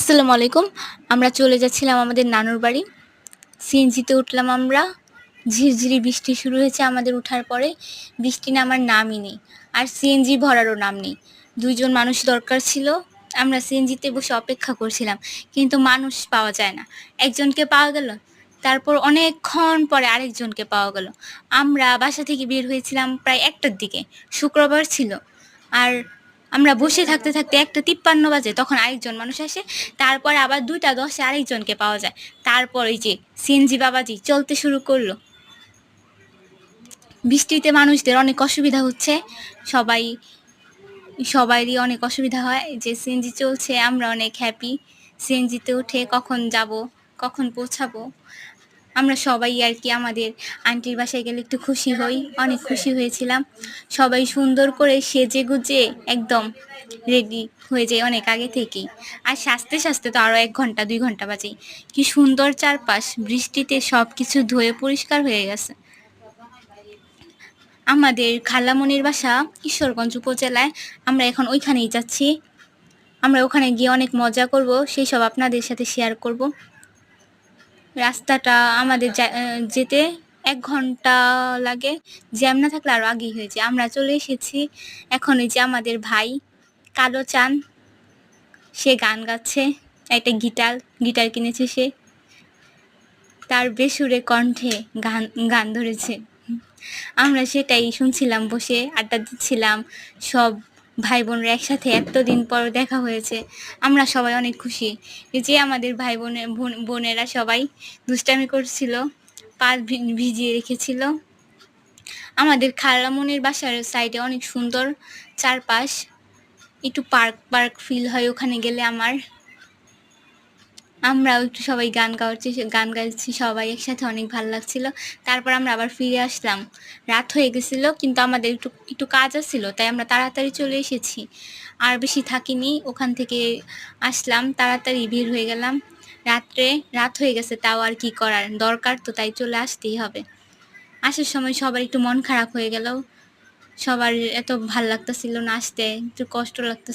আসসালামু আলাইকুম। আমরা চলে যাচ্ছিলাম আমাদের নানুর বাড়ি। সিএনজিতে উঠলাম আমরা। ঝিরঝিরি বৃষ্টি শুরু হয়েছে আমাদের উঠার পরে। বৃষ্টি নামার নামই নেই। আর সিএনজি ভরারও নাম নেই। ২ জন মানুষ দরকার ছিল। আমরা সিএনজিতে বসে অপেক্ষা করছিলাম। কিন্তু মানুষ পাওয়া যায় না। একজনকে পাওয়া গেল। তারপর অনেকক্ষণ পরে আরেকজনকে পাওয়া গেল। আমরা বাসা থেকে বের হয়েছিলাম প্রায় ১টার দিকে। শুক্রবার ছিল। আর আমরা বসে থাকতে ১টা ৫৩ বাজে তখন আরেকজন মানুষ আসে। তারপরে আবার ২টা ১০-এ আরেকজনকে পাওয়া যায়। তারপর ওই যে সিএনজি বাবাজি চলতে শুরু করলো। বৃষ্টিতে মানুষদের অনেক অসুবিধা হচ্ছে। সবাই সবারই অনেক অসুবিধা হয় যে সিএনজি চলছে, আমরা অনেক হ্যাপি। সিএনজিতে উঠে কখন যাব, কখন পৌঁছাবো। আমরা সবাই আরকি আমাদের আন্টির বাসায় গেলে একটু খুশি হই। অনেক খুশি হয়েছিলাম। সবাই সুন্দর করে সেজে-গুজে একদম রেডি হয়ে যাই অনেক আগে থেকেই। আর সাজতে তো আরও ১ ঘন্টা ২ ঘন্টা বাজেই। কি সুন্দর চারপাশ! বৃষ্টিতে সবকিছু ধুয়ে পরিষ্কার হয়ে গেছে। আমাদের খালামণির বাসা ঈশ্বরগঞ্জ উপজেলায়। আমরা এখন ওইখানেই যাচ্ছি। আমরা ওখানে গিয়ে অনেক মজা করব। সেসব আপনাদের সাথে শেয়ার করব। রাস্তাটা আমাদের যেতে ১ ঘন্টা লাগে। জ্যাম না থাকলে আরও আগেই হয়ে যায়। আমরা চলে এসেছি। এখন এই যে আমাদের ভাই কালো চাঁদ, সে গান গাচ্ছে। একটা গিটার কিনেছে সে। তার বেসুরে কণ্ঠে গান গান ধরেছে। আমরা সেটাই শুনছিলাম, বসে আড্ডা দিচ্ছিলাম। সব ভাই বোনরা একসাথে এতদিন পর দেখা হয়েছে। আমরা সবাই অনেক খুশি। এই যে আমাদের ভাই বোনেরা সবাই দুষ্টামি করছিল, পা ভিজিয়ে রেখেছিল। আমাদের খালামণির বাসার সাইডে অনেক সুন্দর চারপাশ। একটু পার্ক ফিল হয় ওখানে গেলে আমার। আমরাও একটু সবাই গান গাইছি সবাই একসাথে, অনেক ভালো লাগছিল। তারপর আমরা আবার ফিরে আসলাম। রাত হয়ে গেছিল কিন্তু আমাদের একটু কাজ ছিল, তাই আমরা তাড়াতাড়ি চলে এসেছি। আর বেশি থাকিনি, ওখান থেকে আসলাম তাড়াতাড়ি বের হয়ে গেলাম। রাত হয়ে গেছে, তাও আর কি করার, দরকার তো তাই চলে আসতেই হবে। আসার সময় সবার একটু মন খারাপ হয়ে গেল। সবার এত ভাল লাগতেছিল না আসতে, একটু কষ্ট লাগতেছিল।